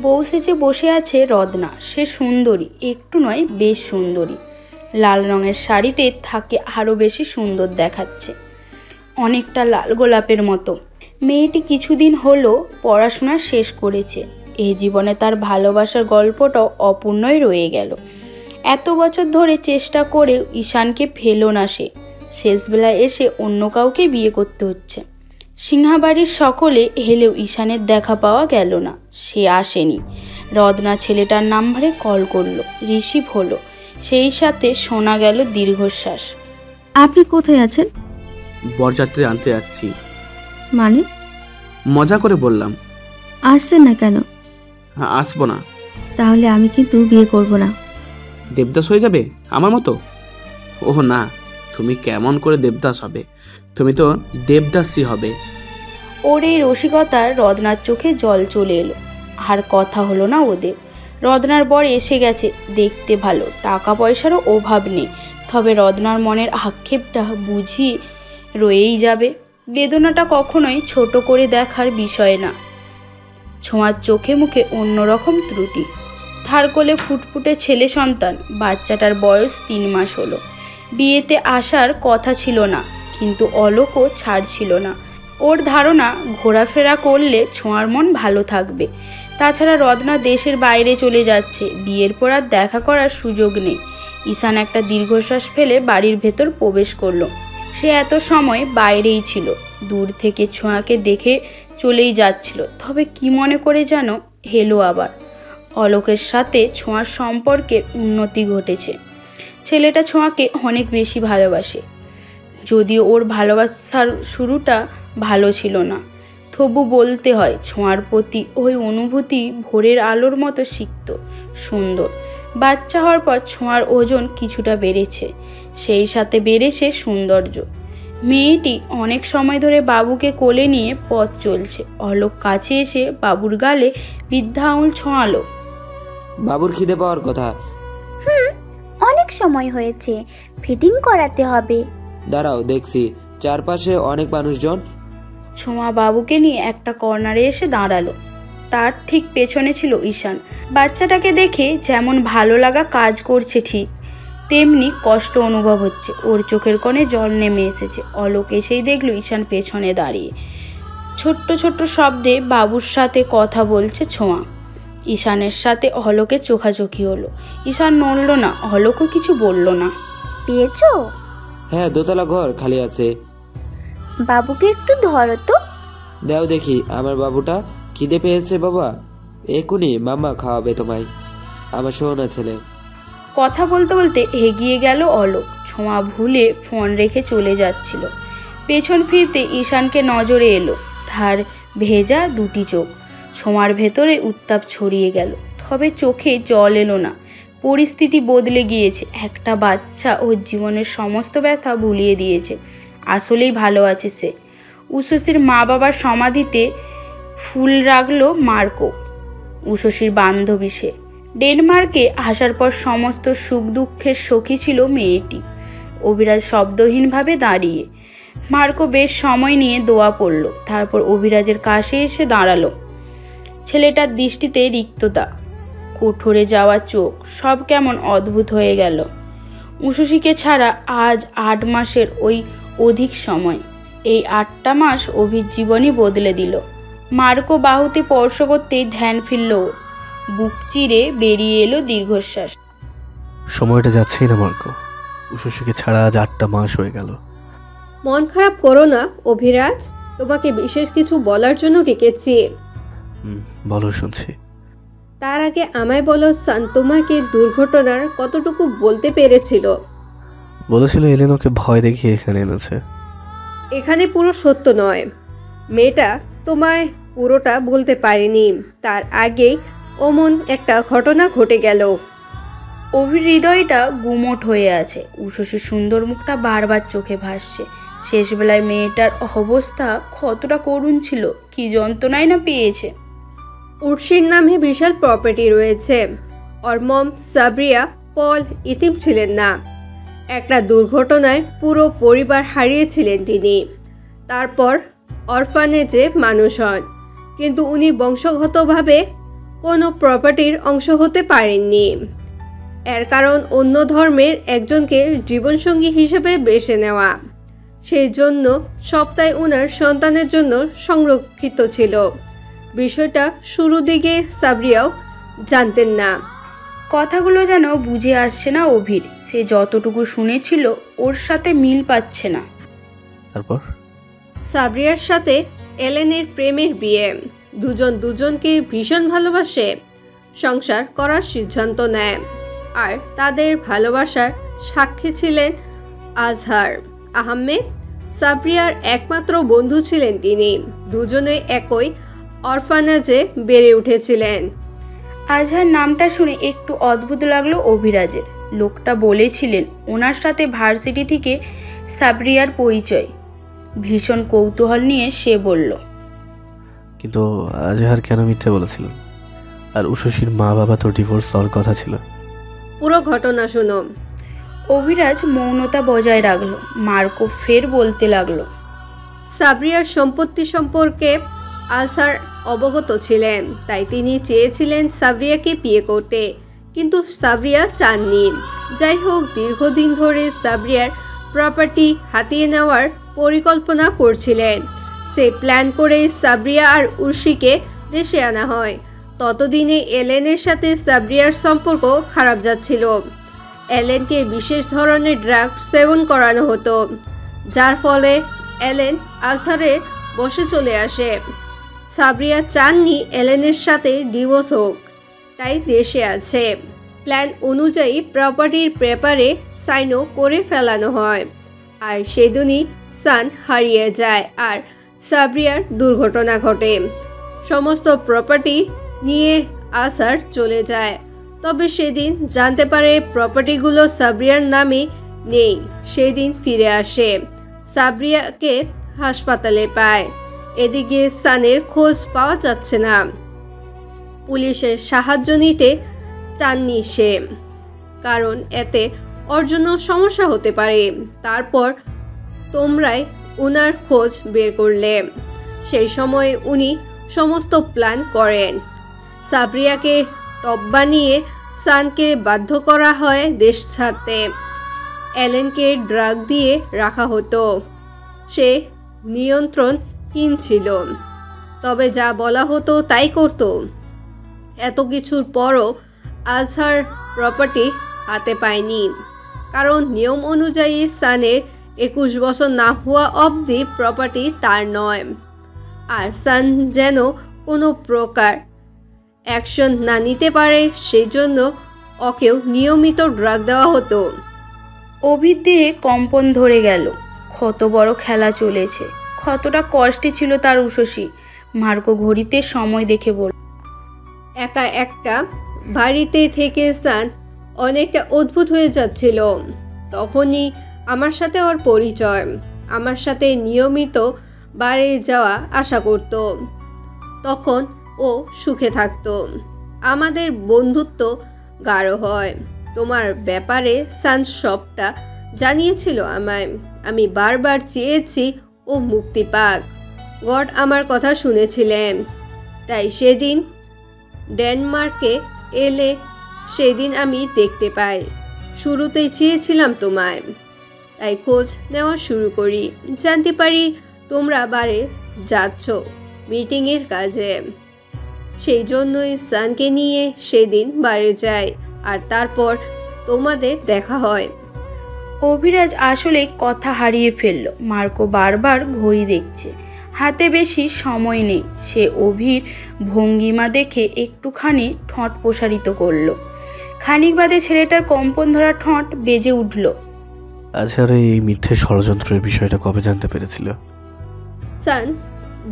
বউ সেজে বসে আছে রত্না। সে সুন্দরী, একটু নয় বেশ সুন্দরী। লাল রঙের শাড়িতে থাকে আরও বেশি সুন্দর দেখাচ্ছে, অনেকটা লাল গোলাপের মতো। মেয়েটি কিছুদিন হলো পড়াশোনা শেষ করেছে। এই জীবনে তার ভালোবাসার গল্পটাও অপূর্ণই রয়ে গেল। এত বছর ধরে চেষ্টা করেও ঈশানকে ফেলো না সে। শেষবেলায় এসে অন্য কাউকে বিয়ে করতে হচ্ছে। সিংহাবাড়ির সকলে এলেও ঈশানের দেখা পাওয়া গেল না। সে আসেনি। রত্না ছেলেটার নাম্বারে কল করলো, রিসিভ হলো। সেই সাথে শোনা গেল দীর্ঘশ্বাস। আপনি কোথায় আছেন? বরযাত্রী আনতে যাচ্ছি। মানে? মজা করে বললাম। আসছেন না কেন? আসবো না। তাহলে আমি কিন্তু বিয়ে করব না। দেবদাস হয়ে যাবে আমার মতো? ওহ না, তুমি কেমন করে দেবদাস হবে? তুমি তো দেবদাসই হবে। ওর এই রসিকতার রত্নার চোখে জল চলে এলো। আর কথা হলো না ওদের। রত্নার বর এসে গেছে, দেখতে ভালো, টাকা পয়সারও অভাব নেই। তবে রত্নার মনের আক্ষেপটা বুঝি রয়েই যাবে। বেদনাটা কখনোই ছোট করে দেখার বিষয় না। ছোঁয়ার চোখে মুখে অন্যরকম ত্রুটি। ধার কোলে ফুটফুটে ছেলে সন্তান। বাচ্চাটার বয়স 3 মাস হলো। বিয়েতে আসার কথা ছিল না, কিন্তু অলোকও ছাড়ছিল না। ওর ধারণা ঘোরাফেরা করলে ছোঁয়ার মন ভালো থাকবে। তাছাড়া রত্না দেশের বাইরে চলে যাচ্ছে, বিয়ের পর আর দেখা করার সুযোগ নেই। ঈশান একটা দীর্ঘশ্বাস ফেলে বাড়ির ভেতর প্রবেশ করলো। সে এত সময় বাইরেই ছিল, দূর থেকে ছোঁয়াকে দেখে চলেই যাচ্ছিল। তবে কি মনে করে যেন হেলো আবার। অলোকের সাথে ছোঁয়ার সম্পর্কের উন্নতি ঘটেছে। ছেলেটা ছোঁয়াকে অনেক বেশি ভালোবাসে। যদিও ওর ভালোবাসার শুরুটা ভালো ছিল না, তবু বলতে হয় ছোঁয়ার প্রতি ওই অনুভূতি ভোরের আলোর মতো সিক্ত, সুন্দর। বাচ্চা হওয়ার পর ছোঁয়ার ওজন কিছুটা বেড়েছে, সেই সাথে বেড়েছে সৌন্দর্য। মেয়েটি অনেক সময় ধরে বাবুকে কোলে নিয়ে পথ চলছে। অলোক কাছে এসে বাবুর গালে বৃদ্ধা আঙুল ছোঁয়ালো। বাবুর খিদে পাওয়ার কথা। অনেক সময় হয়েছে, ফিটিং করাতে হবে। দাঁড়াও দেখছি, চারপাশে অনেক মানুষজন। ছোঁয়া বাবুকে নিয়ে একটা কর্নারে এসে দাঁড়ালো। তার ঠিক পেছনে ছিল ঈশান। বাচ্চাটাকে দেখে যেমন ভালো লাগা কাজ করছে, ঠিক তেমনি কষ্ট অনুভব হচ্ছে। ওর চোখের কোণে জল নেমে এসেছে। অলোক এসেই দেখল ঈশান পেছনে দাঁড়িয়ে। ছোট্ট ছোট্ট শব্দে বাবুর সাথে কথা বলছে ছোঁয়া। ঈশানের সাথে অলোকের চোখাচোখি হলো। ঈশান নড়ল না, অলোকও কিছু বলল না। পেয়েছো? হ্যাঁ, দোতলা ঘর খালি আছে। বাবুকে একটু ধরো তো। দাও দেখি আমার বাবুটা। খিদে পেয়েছে বাবা? এখুনি মাম্মা খাওয়াবে তোমায়, আমার সোনা ছেলে। কথা বলতে বলতে এগিয়ে গেল অলোক। ছোঁয়া ভুলে ফোন রেখে চলে যাচ্ছিল। পেছন ফিরতে ঈশানকে নজরে এলো, তার ভেজা দুটি চোখ। ছোঁয়ার ভেতরে উত্তাপ ছড়িয়ে গেল, তবে চোখে জল এলো না। পরিস্থিতি বদলে গিয়েছে। একটা বাচ্চা ওর জীবনের সমস্ত ব্যথা ভুলিয়ে দিয়েছে। আসলেই ভালো আছে সে। উষসীর মা বাবার সমাধিতে ফুল রাখলো মার্কো, উষসীর বান্ধবী সে। ডেনমার্কে আসার পর সমস্ত সুখ দুঃখের সখী ছিল মেয়েটি। অভিরাজ শব্দহীনভাবে দাঁড়িয়ে। মার্কো বেশ সময় নিয়ে দোয়া পড়ল, তারপর অভিরাজের কাছে এসে দাঁড়ালো। ছেলেটার দৃষ্টিতে রিক্ততা, কোঠরে যাওয়া চোখ, সব কেমন অদ্ভুত হয়ে গেল। উষসীকে ছাড়া আজ 8 মাসের ওই অধিক সময়। এই 8টা মাস অভির জীবনই বদলে দিল। মার্কো বাহুতে স্পর্শ করতেই ধ্যান ফিরল। বুক চিরে বেরিয়ে এলো দীর্ঘশ্বাস। সময়টা যাচ্ছেই না মার্কো। উষসীকে ছাড়া আজ 8টা মাস হয়ে গেল। মন খারাপ করো না অভিরাজ, তোমাকে বিশেষ কিছু বলার জন্য ডেকেছি। বলো, শুনছি। তার আগে আমায় বলো, সান তোমাকে দুর্ঘটনার কতটুকু বলতে পেরেছিল? বলেছিল এলেন ওকে ভয় দেখিয়ে এখানে এনেছে। এখানে পুরো সত্য নয়। মেয়েটা তোমায় পুরোটা বলতে পারেনি। তার আগেই অমন একটা ঘটনা ঘটে গেল। অভির হৃদয়টা গুমোট হয়ে আছে। উষসীর সুন্দর মুখটা বারবার চোখে ভাসছে। শেষবেলায় মেয়েটার অবস্থা কতটা করুণ ছিল, কি যন্ত্রণায় না পেয়েছে। উর্শির নামে বিশাল প্রপার্টি রয়েছে। ওর মম সাবরিয়া পল ইতিম ছিলেন না। একটা দুর্ঘটনায় পুরো পরিবার হারিয়েছিলেন তিনি। তারপর অরফানেজে মানুষ হন, কিন্তু উনি বংশগতভাবে কোনো প্রপার্টির অংশ হতে পারেননি। এর কারণ অন্য ধর্মের একজনকে জীবনসঙ্গী হিসেবে বেছে নেওয়া। সেই জন্য সপ্তাহে ওনার সন্তানের জন্য সংরক্ষিত ছিল। বিষয়টা শুরু দিকে সাবরিয়াও জানতেন না। কথাগুলো যেন বুঝে আসছে না অভির। সে যতটুকু শুনেছিল ওর সাথে মিল পাচ্ছে না। তারপর সাবরিয়ার সাথে এলেনের প্রেমের বিয়ে। দুজন দুজনকে ভীষণ ভালোবাসে, সংসার করার সিদ্ধান্ত নেয়। আর তাদের ভালোবাসার সাক্ষী ছিলেন আজহার আহমেদ। সাবরিয়ার একমাত্র বন্ধু ছিলেন তিনি। দুজনে একই অরফানেজে বেড়ে উঠেছিলেন। আজহার নামটা শুনে একটু অদ্ভুত লাগলো অভিরাজের। লোকটা বলেছিলেন ওনার সাথে ভার্সিটি থেকে সাবরিয়ার পরিচয়। ভীষণ কৌতূহল নিয়ে সে বলল, কিন্তু আজহার কেন মিথ্যে বলেছিলেন? আর উষসীর মা বাবা তো ডিভোর্স হওয়ার কথা ছিল। পুরো ঘটনা শুনো। অভিরাজ মৌনতা বজায় রাখলো। মার্কো ফের বলতে লাগলো, সাবরিয়ার সম্পত্তি সম্পর্কে আজহার অবগত ছিলেন, তাই তিনি চেয়েছিলেন সাবরিয়াকে বিয়ে করতে, কিন্তু সাবরিয়া চাননি। যাই হোক, দীর্ঘদিন ধরে সাবরিয়ার প্রপার্টি হাতিয়ে নেওয়ার পরিকল্পনা করছিলেন। সে প্ল্যান করে সাবরিয়া আর উর্শিকে দেশে আনা হয়। ততদিনে এলেনের সাথে সাবরিয়ার সম্পর্ক খারাপ যাচ্ছিল। এলেনকে বিশেষ ধরনের ড্রাগ সেবন করানো হতো, যার ফলে এলেন আজহারের বশে চলে আসে। সাবরিয়া চাননি এলেনের সাথে ডিভোর্স হোক, তাই দেশে আছে। প্ল্যান অনুযায়ী প্রপার্টির পেপারে সাইনও করে ফেলানো হয়। আর সেদিনই সান হারিয়ে যায় আর সাবরিয়ার দুর্ঘটনা ঘটে। সমস্ত প্রপার্টি নিয়ে আজহার চলে যায়। তবে সেদিন জানতে পারে প্রপার্টিগুলো সাবরিয়ার নামে নেই। সেদিন ফিরে আসে, সাবরিয়াকে হাসপাতালে পায়। এদিকে সানের খোঁজ পাওয়া যাচ্ছে না। পুলিশের সাহায্য নিতে চাননি সে, কারণ এতে ওর জন্য সমস্যা হতে পারে। তারপর তোমরাই উনার খোঁজ বের করলে। সেই সময় উনি সমস্ত প্ল্যান করেন। সাবরিয়াকে টপ বানিয়ে সানকে বাধ্য করা হয় দেশ ছাড়তে। এলেনকে ড্রাগ দিয়ে রাখা হতো। সে নিয়ন্ত্রণহীন ছিল, তবে যা বলা হতো তাই করত। এত কিছুর পরও আজহার প্রপার্টি হাতে পায়নি, কারণ নিয়ম অনুযায়ী সানের 21 বছর না হওয়া অবধি প্রপার্টি তার নয়। আর সান যেন কোনো প্রকার অ্যাকশন না নিতে পারে, সেই জন্য ওকেও নিয়মিত ড্রাগ দেওয়া হতো। অভির দেহে কম্পন ধরে গেল। কত বড় খেলা চলেছে, কতটা কষ্টে ছিল তার উষসী। মার্কো ঘড়িতে সময় দেখে বলল, একা একটা বাড়িতে থেকে সান অনেকটা অদ্ভুত হয়ে যাচ্ছিল। তখনই আমার সাথে ওর পরিচয়। আমার সাথে নিয়মিত বাড়ি যাওয়া আসা করত। তখন ও সুখে থাকতো। আমাদের বন্ধুত্ব গাঢ় হয়। তোমার ব্যাপারে সান সবটা জানিয়েছিল আমায়। আমি বারবার চেয়েছি ও মুক্তি পাক। গড আমার কথা শুনেছিলেন, তাই সেদিন ডেনমার্কে এলে সেদিন আমি দেখতে পাই। শুরুতেই চেয়েছিলাম তোমায়, তাই খোঁজ নেওয়া শুরু করি। জানতে পারি তোমরা বারে যাচ্ছ মিটিংয়ের কাজে। সেই জন্যই সানকে নিয়ে সেদিন বারে যাই, আর তারপর তোমাদের দেখা হয়। অভিরাজ আসলে কথা হারিয়ে ফেলল। মার্কো বারবার ঘড়ি দেখছে, হাতে বেশি সময় নেই। সে অভির ভঙ্গিমা দেখে একটুখানি ঠোঁট প্রসারিত করল। খানিক বাদে ছেলেটার কম্পন ধরা ঠোঁট বেজে উঠল। আজহার এই মিথ্যে ষড়যন্ত্রের বিষয়টা কবে জানতে পেরেছিল? সান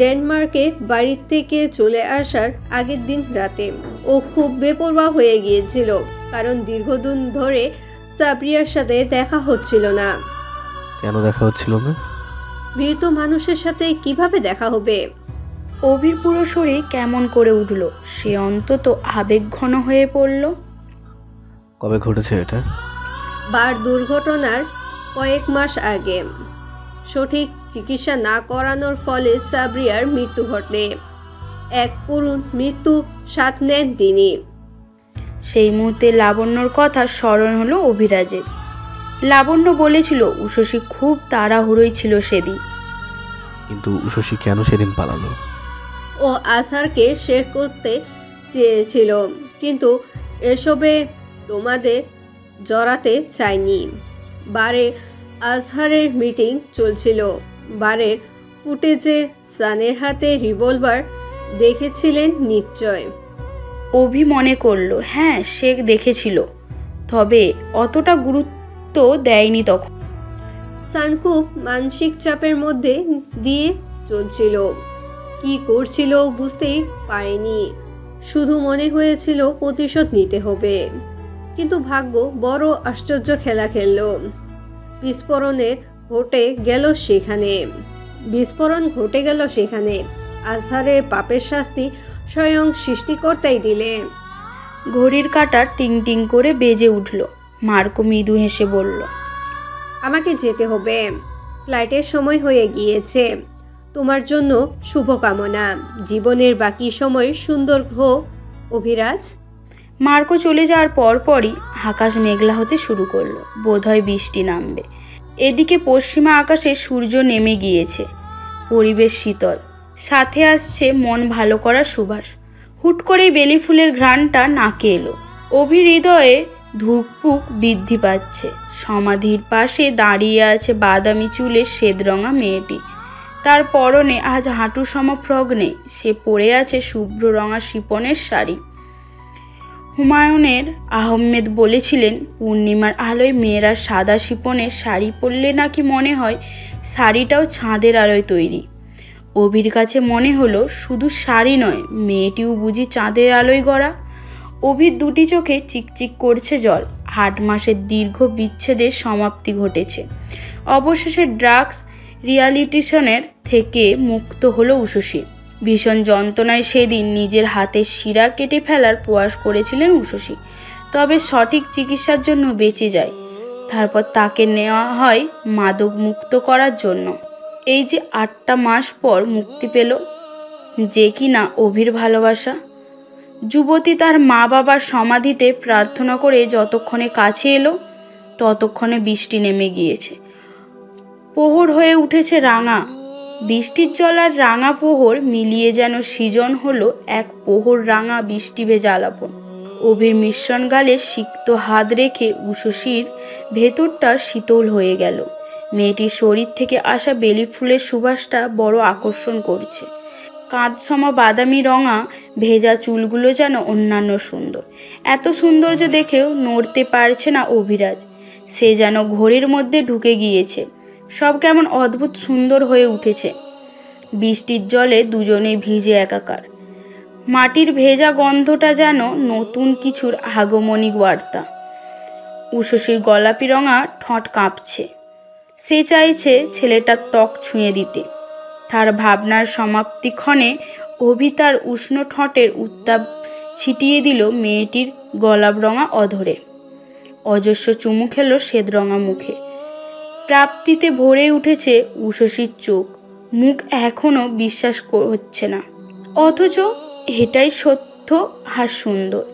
ডেনমার্কে বাড়ি থেকে চলে আসার আগের দিন রাতে। ও খুব বেপরোয়া হয়ে গিয়েছিল, কারণ দীর্ঘদিন ধরে সাবরিয়ার সাথে দেখা হচ্ছিল না। কেন দেখা হচ্ছিল না? মৃত মানুষের সাথে কিভাবে দেখা হবে? অভির পুরো শরীর কেমন করে উঠল, সে অন্তত আবেগঘন হয়ে পড়ল। কবে ঘটেছে এটা? বার দুর্ঘটনার কয়েক মাস আগে। সঠিক চিকিৎসা না করানোর ফলে সাবরিয়ার মৃত্যু ঘটে। এক করুণ মৃত্যু স্বাদ নেন তিনি। সেই মুহূর্তে লাবণ্যর কথা স্মরণ হলো অভিরাজের। লাবণ্য বলেছিল উষসী খুব তাড়াহুড়োই ছিল সেদিন। কিন্তু উষসী কেন সেদিন পালালো? ও আজহারকে শেষ করতে চেয়েছিল, কিন্তু এসবে তোমাদের জড়াতে চায়নি। বারে আজহারের মিটিং চলছিল। বারের ফুটেজে সানের হাতে রিভলভার দেখেছিলেন নিশ্চয়। অভি মনে করলো হ্যাঁ সে দেখেছিল, তবে অতটা গুরুত্ব দেয়নি তখন। সান খুব মানসিক চাপের মধ্যে দিয়ে চলছিল। কি করছিল বুঝতেই পারেনি, শুধু মনে হয়েছিল প্রতিশোধ নিতে হবে। কিন্তু ভাগ্য বড় আশ্চর্য খেলা খেলল। বিস্ফোরণ ঘটে গেল সেখানে। আজহারের পাপের শাস্তি স্বয়ং সৃষ্টিকর্তাই দিলেন। ঘড়ির কাঁটা টিং টিং করে বেজে উঠল। মার্কো মৃদু হেসে বলল, আমাকে যেতে হবে, ফ্লাইটের সময় হয়ে গিয়েছে। তোমার জন্য শুভকামনা। জীবনের বাকি সময় সুন্দর হোক অভিরাজ। মার্কো চলে যাওয়ার পরপরই আকাশ মেঘলা হতে শুরু করলো। বোধহয় বৃষ্টি নামবে। এদিকে পশ্চিমা আকাশে সূর্য নেমে গিয়েছে। পরিবেশ শীতল, সাথে আসছে মন ভালো করার সুবাস। হুট করেই বেলি ফুলের ঘ্রাণটা নাকে এলো। অভির হৃদয়ে ধুকপুক বৃদ্ধি পাচ্ছে। সমাধির পাশে দাঁড়িয়ে আছে বাদামি চুলের শ্বেতরঙা মেয়েটি। তার পরনে আজ হাঁটু সম ফ্রক নেই, সে পরে আছে শুভ্র রঙা শিপনের শাড়ি। হুমায়ুনের আহমেদ বলেছিলেন পূর্ণিমার আলোয় মেয়েরা সাদা শিপনের শাড়ি পরলে নাকি মনে হয় শাড়িটাও চাঁদের আলোয় তৈরি। অভির কাছে মনে হলো শুধু শাড়ি নয়, মেয়েটিও বুঝি চাঁদের আলোয় গড়া। অভির দুটি চোখে চিকচিক করছে জল। 8 মাসের দীর্ঘ বিচ্ছেদের সমাপ্তি ঘটেছে। অবশেষে ড্রাগস রিয়ালিটিশনের থেকে মুক্ত হলো উষসী। ভীষণ যন্ত্রণায় সেদিন নিজের হাতের শিরা কেটে ফেলার প্রয়াস করেছিলেন উষসী, তবে সঠিক চিকিৎসার জন্য বেঁচে যায়। তারপর তাকে নেওয়া হয় মাদক মুক্ত করার জন্য। এই যে 8টা মাস পর মুক্তি পেল, যে কিনা অভির ভালোবাসা। যুবতী তার মা বাবার সমাধিতে প্রার্থনা করে যতক্ষণে কাছে এলো ততক্ষণে বৃষ্টি নেমে গিয়েছে। প্রহর হয়ে উঠেছে রাঙা। বৃষ্টির জল আর রাঙা প্রহর মিলিয়ে যেন সৃজন হলো এক প্রহর রাঙা বৃষ্টি ভেজা আলাপন। অভির মিশ্রণ গালে সিক্ত হাত রেখে উষসীর ভেতরটা শীতল হয়ে গেল। মেয়েটির শরীর থেকে আসা বেলি ফুলের সুবাসটা বড় আকর্ষণ করছে। কাঁধসমা বাদামি রঙা ভেজা চুলগুলো যেন অন্যান্য সুন্দর। এত সৌন্দর্য দেখেও নড়তে পারছে না অভিরাজ। সে যেন ঘোরের মধ্যে ঢুকে গিয়েছে। সব কেমন অদ্ভুত সুন্দর হয়ে উঠেছে। বৃষ্টির জলে দুজনে ভিজে একাকার। মাটির ভেজা গন্ধটা যেন নতুন কিছুর আগমনী বার্তা। উষসীর গোলাপি রঙা ঠোঁট কাঁপছে। সে চাইছে ছেলেটার ত্বক ছুঁয়ে দিতে। তার ভাবনার সমাপ্তিক্ষণে অভি তার উষ্ণ ঠোঁটের উত্তাপ ছিটিয়ে দিল মেয়েটির গোলাপ রঙা অধরে। অজস্র চুমু খেল শ্বেতরঙা মুখে। প্রাপ্তিতে ভরে উঠেছে উষসীর চোখ মুখ। এখনও বিশ্বাস হচ্ছে না, অথচ এটাই সত্য আর সুন্দর।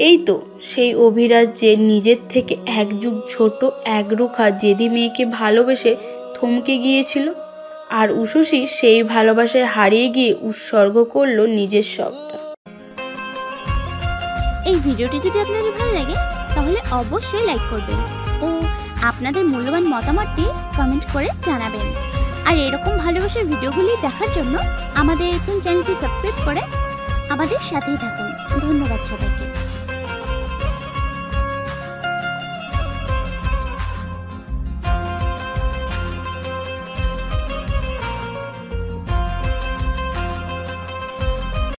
এই তো সেই অভিরাজ যে নিজের থেকে এক যুগ ছোট একরুখা জেদি মেয়েকে ভালোবেসে থমকে গিয়েছিল, আর উষসী সেই ভালোবাসায় হারিয়ে গিয়ে উৎসর্গ করলো নিজের সবটা। এই ভিডিওটি যদি আপনাদের ভালো লাগে তাহলে অবশ্যই লাইক করবেন ও আপনাদের মূল্যবান মতামতটি কমেন্ট করে জানাবেন। আর এরকম ভালোবাসার ভিডিওগুলি দেখার জন্য আমাদের চ্যানেলটি সাবস্ক্রাইব করে আমাদের সাথেই থাকুন। ধন্যবাদ সবাইকে।